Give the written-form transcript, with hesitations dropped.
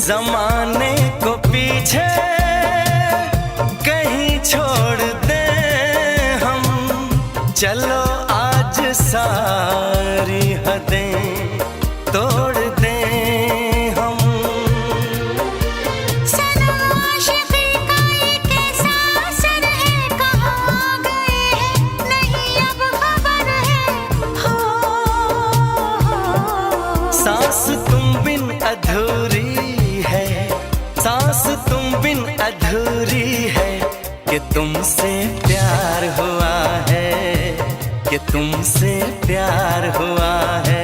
जमाने को पीछे कहीं छोड़ दे हम, चलो आज सारी हदें तोड़ दे हम। सनम आशिक़ी का ये कैसा असर है, कहाँ गए हैं नहीं अब खबर है। हो सांस तुम बिन अधूरी है, सांस तुम बिन अधूरी है, कि तुमसे प्यार हुआ है, कि तुमसे प्यार हुआ है।